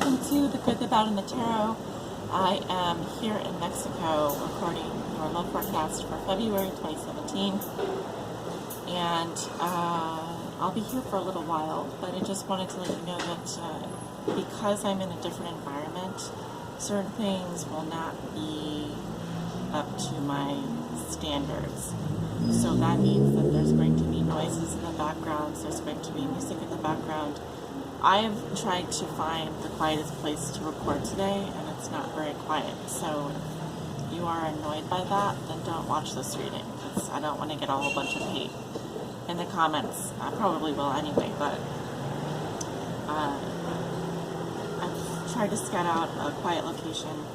welcome to The Good, the Bad, and the Tarot. I am here in Mexico recording your love forecast for February 2017, and I'll be here for a little while, but I just wanted to let you know that because I'm in a different environment, certain things will not be up to my standards. So that means that there's going to be noises in the background, there's going to be music in the background. I have tried to find the quietest place to record today, and it's not very quiet. So if you are annoyed by that, then don't watch this reading, because I don't want to get a whole bunch of hate in the comments. I probably will anyway, but I've tried to scout out a quiet location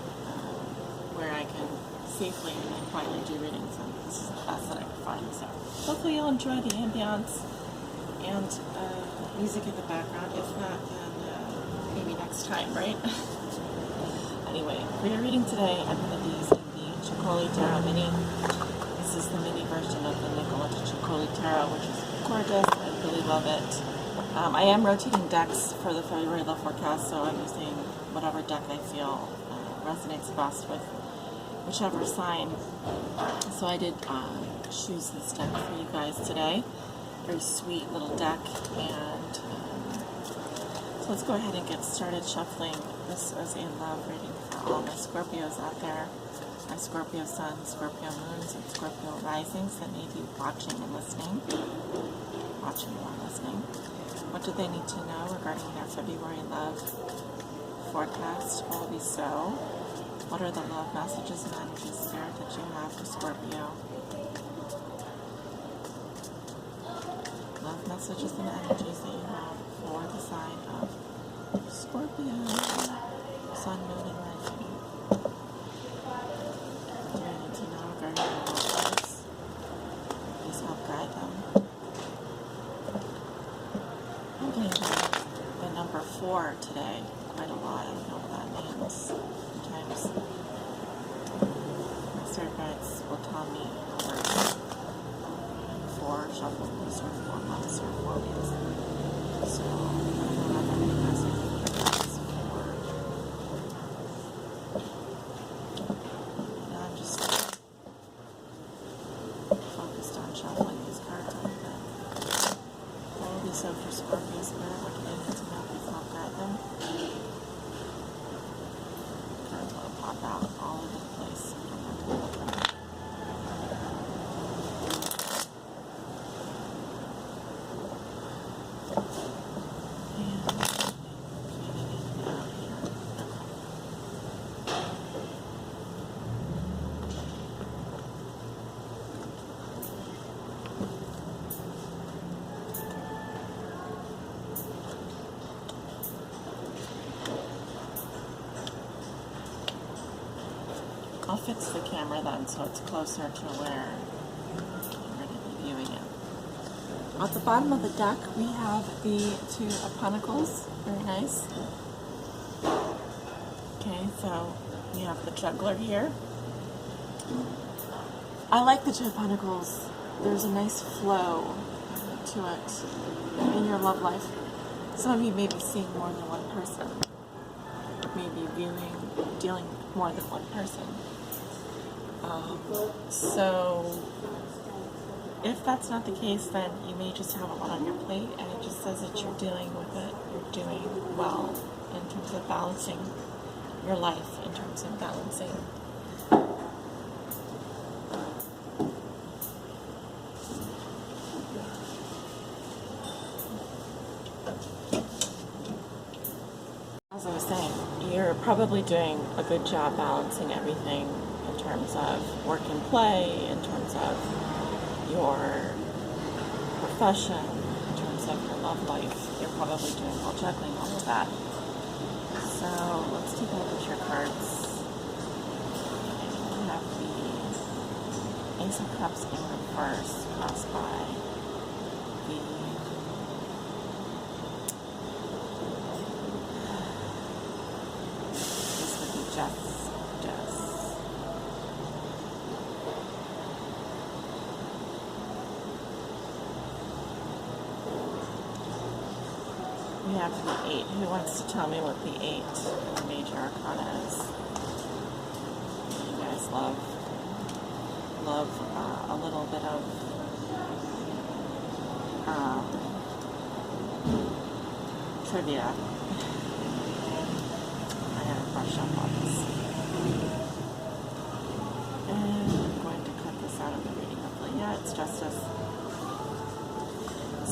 where I can safely and quietly do readings, and this is the best that I could find. So hopefully you'll enjoy the ambiance and music in the background. If not, then maybe next time, right? Anyway, for your reading today, I'm going to be using the Chocoli Tarot Mini. This is the mini version of the Nicola Chocoli Tarot, which is gorgeous. I really love it. I am rotating decks for the February love forecast, so I'm using whatever deck I feel resonates best with whichever sign. So I did choose this deck for you guys today. Very sweet little deck, and so let's go ahead and get started shuffling. This is a love reading for all my Scorpios out there, my Scorpio Sun, Scorpio Moons, and Scorpio Risings that may be watching and listening. Watching or listening. What do they need to know regarding their February love forecast? Will it be so? What are the love messages and energies, Spirit, that you have for Scorpio? Love messages and energies that you have for the sign of Scorpio, Sun, Moon, and Rising. Do I need to know regarding their love lives? Please help guide them. I'm getting the number 4 today quite a lot. I don't know what that means. Sometimes my spirit guides will tell me numbers. 4 shuffle moves or 4 months or 4 weeks. So I don't know how many messages for. And I'm just focused on shuffling these cards a little bit. What will be so for Scorpio Spirit? What do they need to know? Please help guide them. Cards will pop out all over the place. I'll fix the camera then so it's closer to where I'm going to be viewing it. At the bottom of the deck we have the 2 of Pentacles. Very nice. Okay, so we have the Juggler here. I like the 2 of Pentacles. There's a nice flow to it in your love life. Some of you may be seeing more than one person. Maybe dealing with more than one person. So if that's not the case, then you may just have a lot on your plate, and it just says that you're dealing with it. You're doing well in terms of balancing your life, in terms of balancing as I was saying, you're probably doing a good job balancing everything in terms of work and play, in terms of your profession, in terms of your love life. You're probably doing well juggling all of that. So let's take a look at your cards. We have the Ace of Cups in reverse, crossed by the this would be Justice. We have the 8. Who wants to tell me what the 8 in the major arcana is? You guys love a little bit of trivia. I gotta brush up on this. And I'm going to cut this out of the reading, hopefully. Yeah, it's Justice.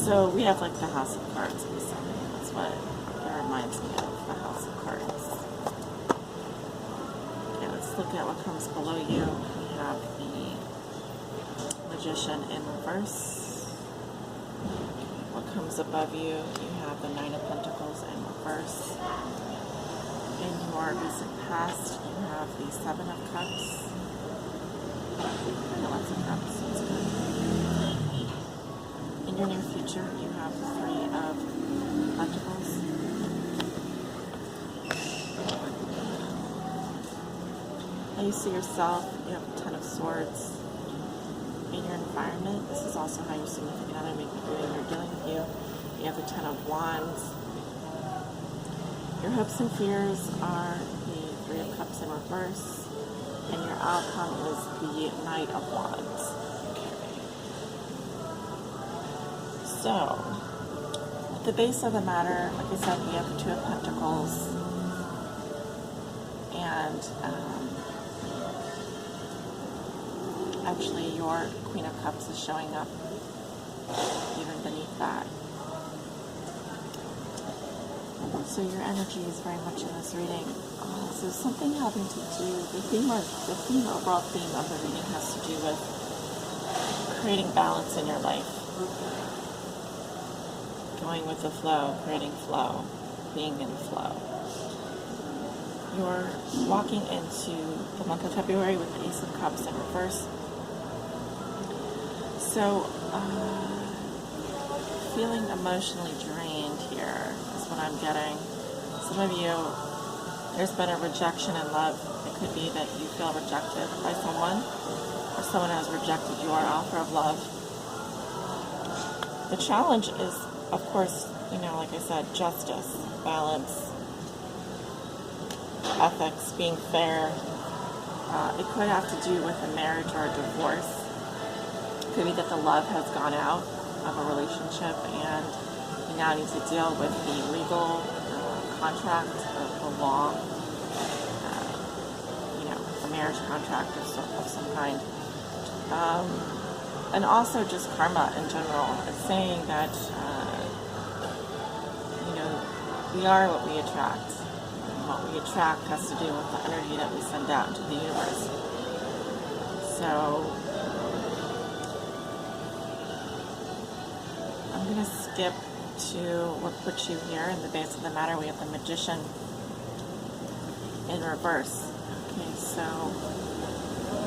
So we have like the House of Cards recently. That's what it reminds me of, the House of Cards. Okay, let's look at what comes below you. We have the Magician in reverse. What comes above you? You have the Nine of Pentacles in reverse. In your recent past, you have the Seven of Cups. Lots of cups, that's good. In your near future, you have the Three of Pentacles. How you see yourself, you have the Ten of Swords. In your environment, this is also how your significant other may be doing or dealing with you. You have the Ten of Wands. Your hopes and fears are the Three of Cups in reverse. And your outcome is the Knight of Wands. So, at the base of the matter, like I said, we have the Two of Pentacles, and actually your Queen of Cups is showing up even beneath that. So your energy is very much in this reading. So something having to do, the overall theme of the reading has to do with creating balance in your life. Going with the flow, creating flow, being in flow. You're walking into the month of February with the Ace of Cups in reverse. So, feeling emotionally drained here is what I'm getting. Some of you, there's been a rejection in love. It could be that you feel rejected by someone, or someone has rejected your offer of love. The challenge is, of course, like I said, justice, balance, ethics, being fair. It could have to do with a marriage or a divorce. It could be that the love has gone out of a relationship and you now need to deal with the legal contract, the law, a marriage contract of some kind. And also just karma in general. It's saying that, we are what we attract. And what we attract has to do with the energy that we send out into the universe. So, I'm going to skip to what puts you here in the base of the matter. We have the Magician in reverse. Okay, so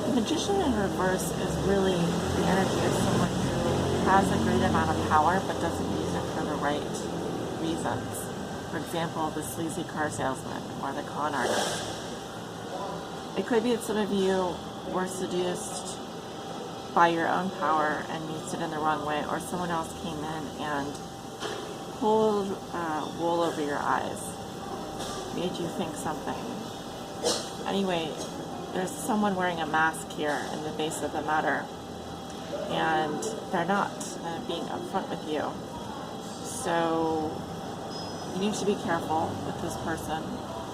the Magician in reverse is really the energy of someone who has a great amount of power but doesn't use it for the right reasons. For example, the sleazy car salesman or the con artist. It could be that some of you were seduced by your own power and used it in the wrong way, or someone else came in and pulled wool over your eyes, made you think something. Anyway, there's someone wearing a mask here in the base of the matter, and they're not being upfront with you. So you need to be careful with this person,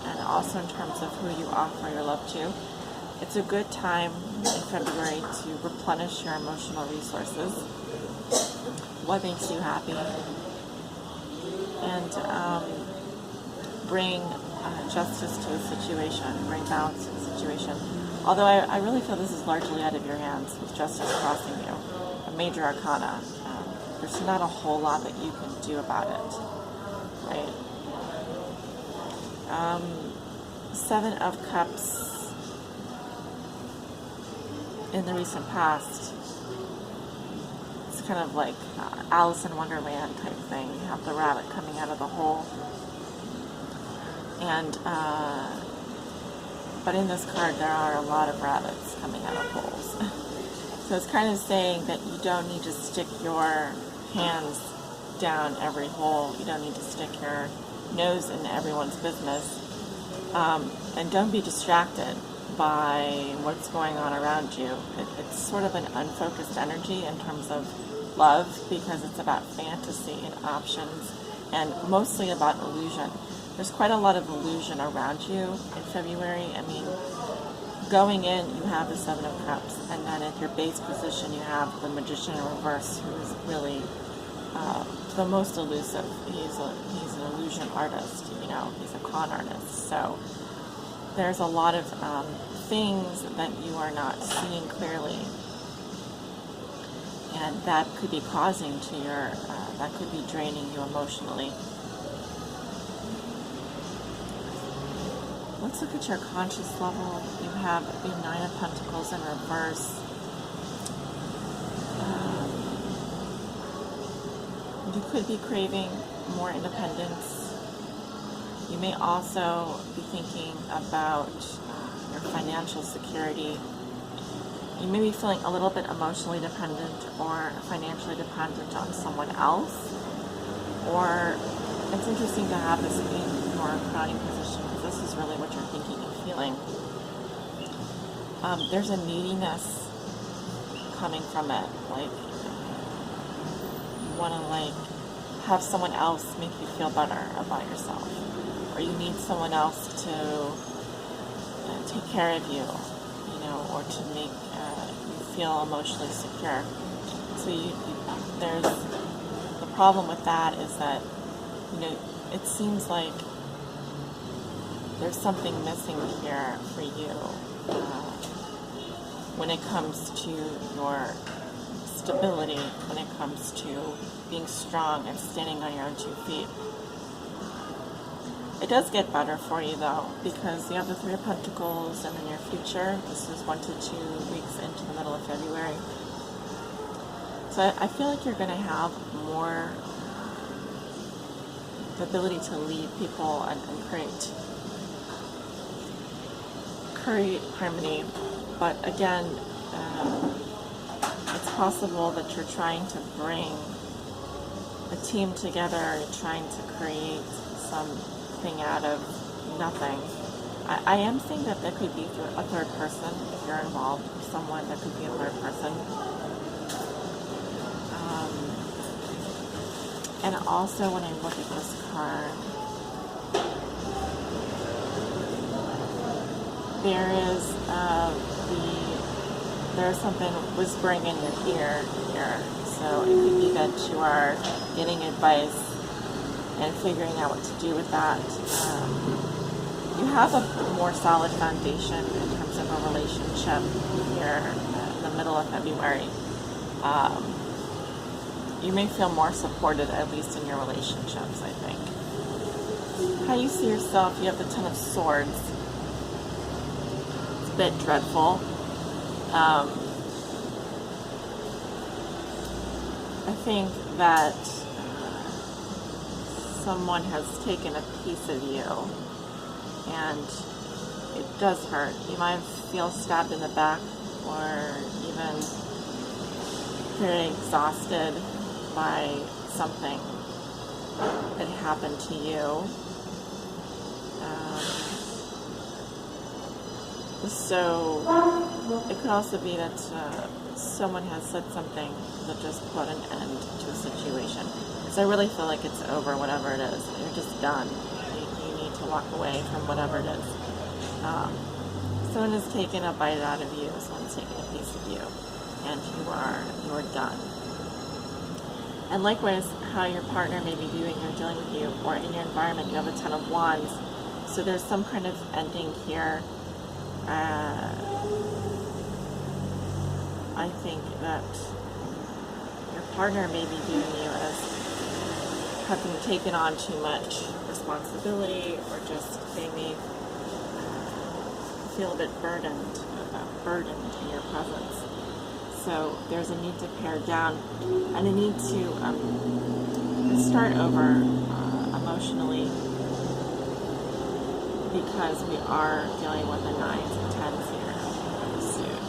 and also in terms of who you offer your love to. It's a good time in February to replenish your emotional resources. What makes you happy? And bring justice to the situation, bring balance to the situation. Although I really feel this is largely out of your hands with justice crossing you. A major arcana. There's not a whole lot that you can do about it. Right? Seven of Cups in the recent past. It's kind of like Alice in Wonderland type thing. You have the rabbit coming out of the hole. And, but in this card there are a lot of rabbits coming out of holes. So it's kind of saying that you don't need to stick your hands down every hole. You don't need to stick your nose in everyone's business. And don't be distracted by what's going on around you. It's sort of an unfocused energy in terms of love, because it's about fantasy and options, and mostly about illusion. There's quite a lot of illusion around you in February. I mean, going in, you have the Seven of Cups, and then at your base position, you have the Magician in reverse, who is really the most elusive. He's an illusion artist, you know, he's a con artist. So there's a lot of things that you are not seeing clearly, and that could be causing to your, that could be draining you emotionally. Let's look at your conscious level. You have the Nine of Pentacles in reverse. You could be craving more independence. You may also be thinking about your financial security. You may be feeling a little bit emotionally dependent or financially dependent on someone else. Or it's interesting to have this in your crowning position, because this is really what you're thinking and feeling. There's a neediness coming from it. Like, you want to have someone else make you feel better about yourself, or you need someone else to take care of you, you know, or to make you feel emotionally secure. So there's the problem with that is that, you know, it seems like there's something missing here for you when it comes to your stability, when it comes to being strong and standing on your own 2 feet. It does get better for you though, because you have the Three of Pentacles and in your future. This is 1 to 2 weeks into the middle of February. So I feel like you're going to have more the ability to lead people and create harmony. But again, it's possible that you're trying to bring a team together, you're trying to create something out of nothing. I am seeing that there could be a third person if you're involved with someone. There could be a third person. And also when I look at this card, there's something whispering in your ear here. So it could be that you are getting advice and figuring out what to do with that. You have a more solid foundation in terms of a relationship here in the middle of February. You may feel more supported, at least in your relationships, I think. How you see yourself, you have the Ten of Swords. It's a bit dreadful. I think that someone has taken a piece of you, and it does hurt. You might feel stabbed in the back, or even very exhausted by something that happened to you. So it could also be that someone has said something that just put an end to a situation. So I really feel like it's over, whatever it is. You're just done. You need to walk away from whatever it is. Someone has taken a bite out of you. Someone's taken a piece of you, and you are done. And likewise, how your partner may be viewing or dealing with you, or in your environment, you have a Ten of Wands. So there's some kind of ending here. I think that your partner may be viewing you as having taken on too much responsibility, or just they may feel a bit burdened in your presence. So there's a need to pare down and a need to start over emotionally, because we are dealing with the 9s and 10s here soon.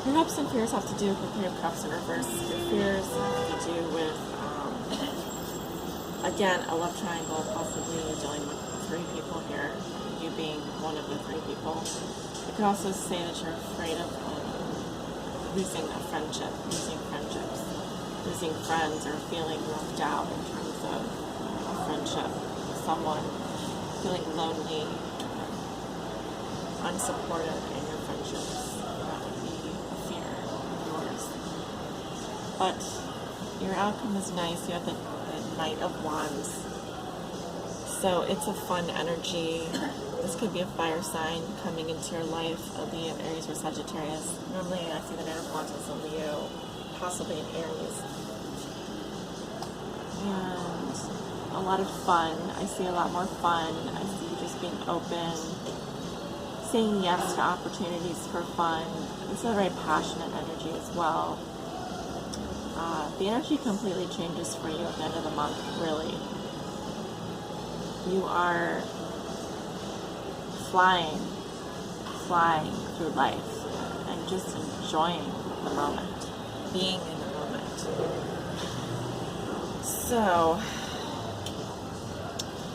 Your hopes and fears have to do with the Three of Cups in reverse. Your fears have to do with, again, a love triangle, possibly dealing with three people here, you being one of the three people. You could also say that you're afraid of losing a friendship, losing friendships, losing friends, or feeling left out in terms of a friendship with someone, feeling lonely, unsupported in your friendships. That would be a fear of yours. But your outcome is nice. You have the Knight of Wands. So it's a fun energy. This could be a fire sign coming into your life, a Leo, Aries, or Sagittarius. Normally I see the Knight of Wands as a Leo, possibly an Aries. And a lot of fun. I see a lot more fun. I see you just being open, saying yes to opportunities for fun. This is a very passionate energy as well. The energy completely changes for you at the end of the month, really. You are flying through life and just enjoying the moment, being in the moment. So,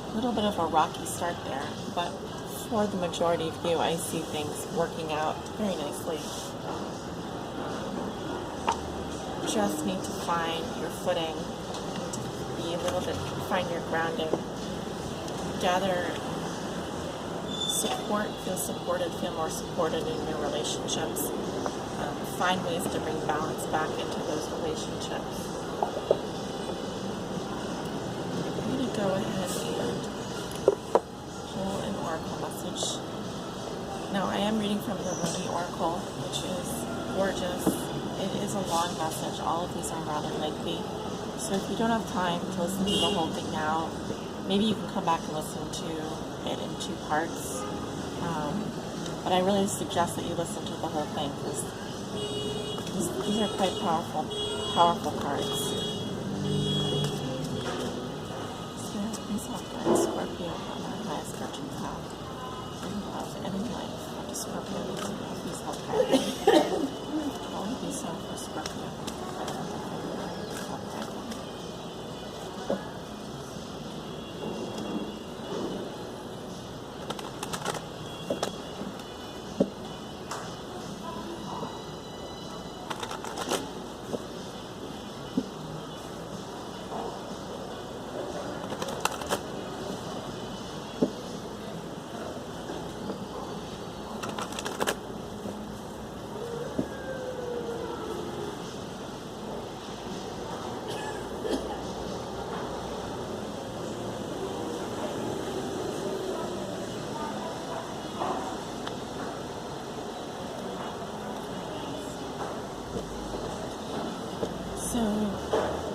a little bit of a rocky start there, but for the majority of you, I see things working out very nicely. Just need to find your footing, to be a little bit, find your grounding, gather support, feel supported, feel more supported in your relationships, find ways to bring balance back into those relationships. I'm going to go ahead and pull an oracle message. Now, I am reading from the Rumi Oracle, which is gorgeous. It is a long message. All of these are rather lengthy. So if you don't have time to listen to the whole thing now, maybe you can come back and listen to it in 2 parts. But I really suggest that you listen to the whole thing because these are quite powerful cards. So please help guide Scorpio on our highest fortune path in love and in life. What does Scorpio need to know? Please help guide. All of these are for Scorpio. So,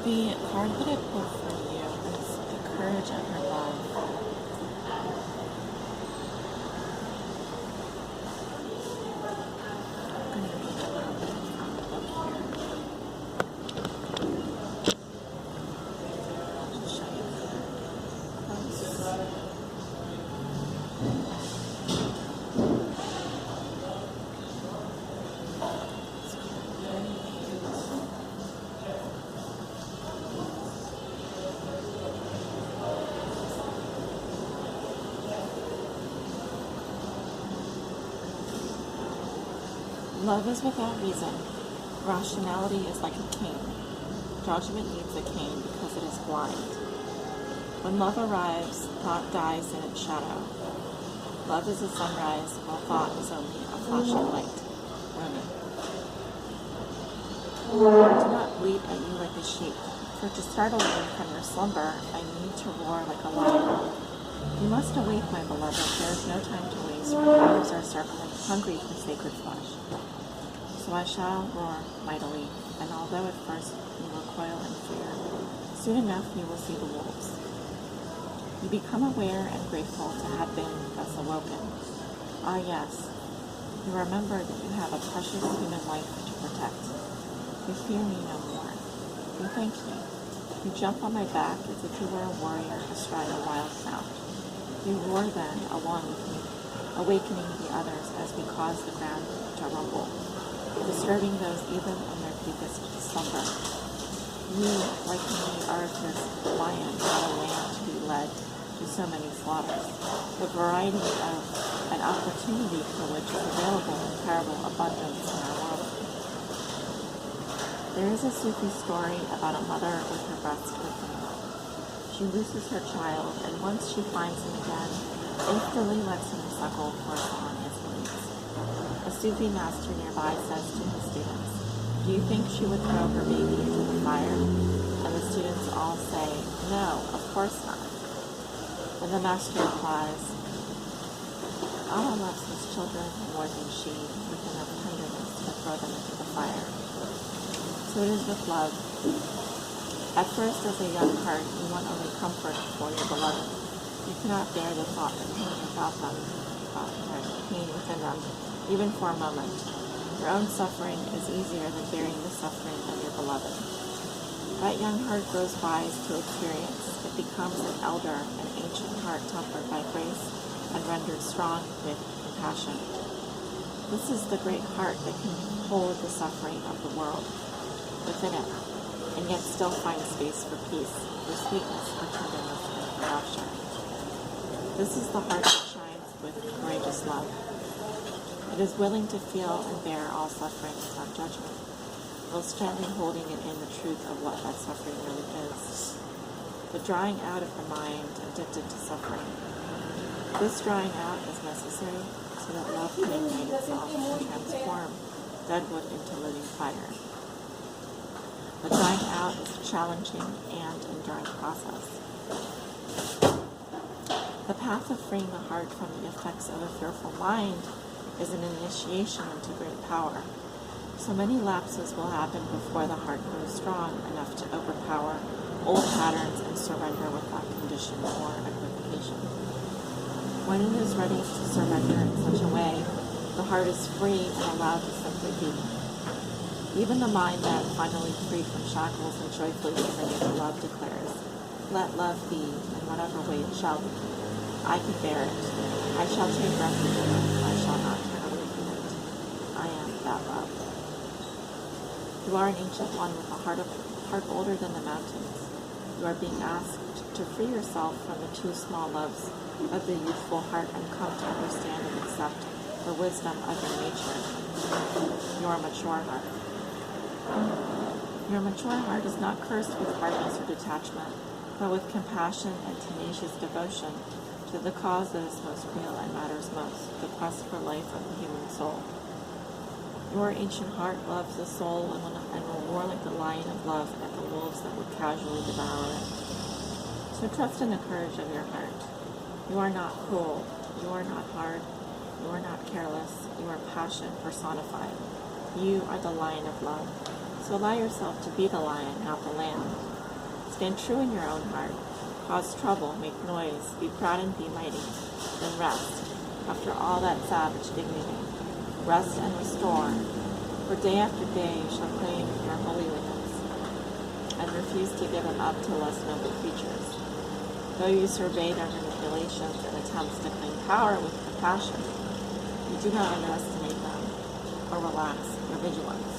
the card that I pulled for you is the Courage and Her Love. I'm going to read a little bit from the book here. I'll just show you the close. Love is without reason. Rationality is like a cane. Judgment needs a cane because it is blind. When love arrives, thought dies in its shadow. Love is a sunrise, while thought is only a flash of light. Do not bleat at you like a sheep, for to startle you from your slumber, I need to roar like a lion. You must awake, my beloved. There is no time to waste, for the wolves are circling, hungry for sacred flesh. So I shall roar mightily, and although at first you recoil in fear, soon enough you will see the wolves. You become aware and grateful to have been thus awoken. Ah yes, you remember that you have a precious human life to protect. You fear me no more. You thank me. You jump on my back as if you were a warrior astride a wild mount. You roar then along with me, awakening the others as we cause the ground to rumble. disturbing those even in their deepest slumber. You, like me, are this lion, not a lamb to be led to so many slaughters. The variety of an opportunity for which is available in terrible abundance in our world. There is a Sufi story about a mother with her breast open. She loses her child, and once she finds him again, faithfully lets him suckle for as long as he needs. A Sufi master nearby says to his students, "Do you think she would throw her baby into the fire?" And the students all say, "No, of course not." And the master replies, "Allah loves his children more than she, with enough tenderness to throw them into the fire." So it is with love. At first, as a young heart, you want only comfort for your beloved. You cannot bear the thought of pain within them, even for a moment. Your own suffering is easier than bearing the suffering of your beloved. That young heart grows wise to experience. It becomes an elder, an ancient heart tempered by grace and rendered strong with compassion. This is the great heart that can hold the suffering of the world within it, and yet still find space for peace, for sweetness, for tenderness, and for rapture. This is the heart that shines with courageous love. It is willing to feel and bear all suffering without judgment, whilst gently holding it in the truth of what that suffering really is. The drawing out of the mind addicted to suffering. This drawing out is necessary so that love can ignite itself and transform dead wood into living fire. The drawing out is a challenging and enduring process. The path of freeing the heart from the effects of a fearful mind is an initiation into great power. So many lapses will happen before the heart grows strong enough to overpower old patterns and surrender without condition or equivocation. When it is ready to surrender in such a way, the heart is free and allowed to simply be. Even the mind that, finally freed from shackles and joyfully surrendered to love, declares, "Let love be, in whatever way it shall be. I can bear it. I shall take refuge in it. I shall not turn away from it. I am that love." You are an ancient one with a heart older than the mountains. You are being asked to free yourself from the too small loves of the youthful heart and come to understand and accept the wisdom of your nature, your mature heart. Your mature heart is not cursed with hardness or detachment, but with compassion and tenacious devotion to the cause that is most real and matters most, the quest for life of the human soul. Your ancient heart loves the soul and will roar like the lion of love at the wolves that would casually devour it. So trust in the courage of your heart. You are not cruel. You are not hard. You are not careless. You are passion personified. You are the lion of love. So allow yourself to be the lion, not the lamb. Stand true in your own heart. Cause trouble, make noise, be proud and be mighty. Then rest. After all that savage dignity, rest and restore. For day after day you shall claim your holy limits and refuse to give them up to less noble creatures. Though you survey their manipulations and attempts to claim power with compassion, you do not underestimate them or relax your vigilance.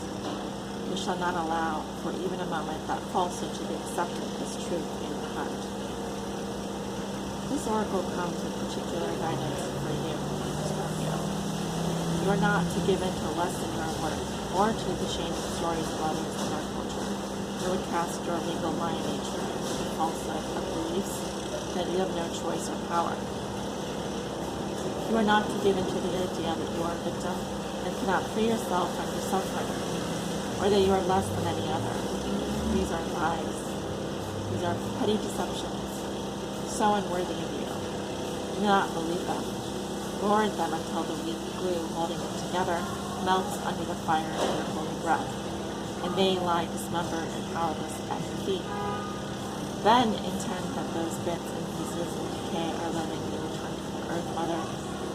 You shall not allow for even a moment that falsehood to be accepted as truth in your heart. This oracle comes with particular guidance for you, Scorpio. You are not to give in to less than your worth, or to the shaming stories of others in our culture. You would cast your legal mind nature into the falsehood of beliefs that you have no choice or power. You are not to give in to the idea that you are a victim and cannot free yourself from your suffering, or that you are less than any other. These are lies. These are petty deceptions, so unworthy of you. Do not believe them. Lord them until the weak glue holding them together melts under the fire of your holy breath, and they lie dismembered and powerless at your feet. Then intend that those bits and pieces of decay are living in the 24 Earth Mother,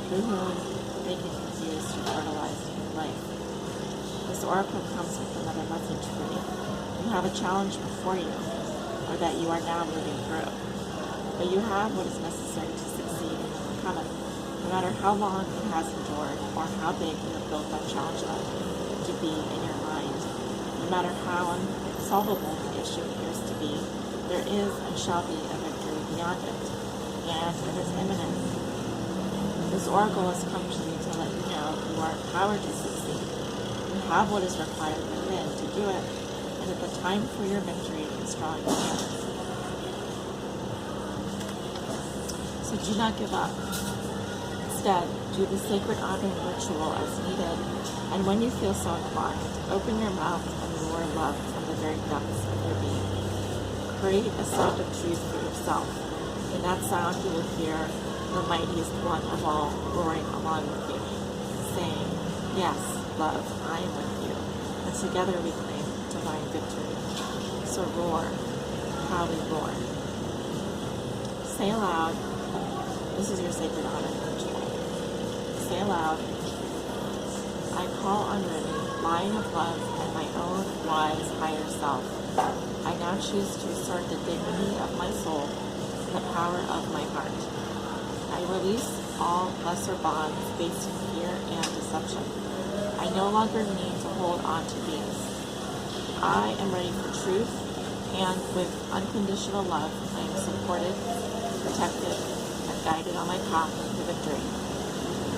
through whom they can use to fertilize your life. This oracle comes with another message for you. You have a challenge before you, or that you are now moving through. But you have what is necessary to succeed in overcoming, no matter how long it has endured or how big you have built that challenge up. to be in your mind. No matter how unsolvable the issue appears to be, there is and shall be a victory beyond it, and it is imminent. This oracle has come to me to let you know you are empowered to succeed. You have what is required within to do it, and that the time for your victory is drawing near. So do not give up. Instead, do the sacred honoring ritual as needed, and when you feel so inclined, open your mouth and roar love from the very depths of your being. Create a sound of truth for yourself. In that sound you will hear the mightiest one of all roaring along with you, saying, yes, love, I am with you, and together we claim divine victory. So roar, proudly roar. Say aloud, this is your sacred honoring ritual. Say aloud, I call on Rumi, lion of love, and my own wise higher self. I now choose to assert the dignity of my soul and the power of my heart. I release all lesser bonds based in fear and deception. I no longer need to hold on to these. I am ready for truth, and with unconditional love, I am supported, protected, and guided on my path to victory,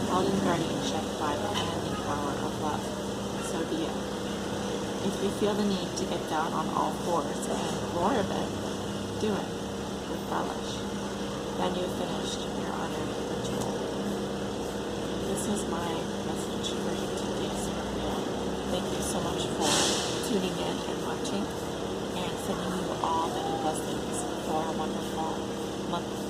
held in guardianship by the unending power of love. So be it. If you feel the need to get down on all fours and roar a bit, do it with relish. Then you have finished your honored ritual. This is my message for you today, Scorpio. Thank you so much for tuning in and watching, and sending you all many blessings for a wonderful month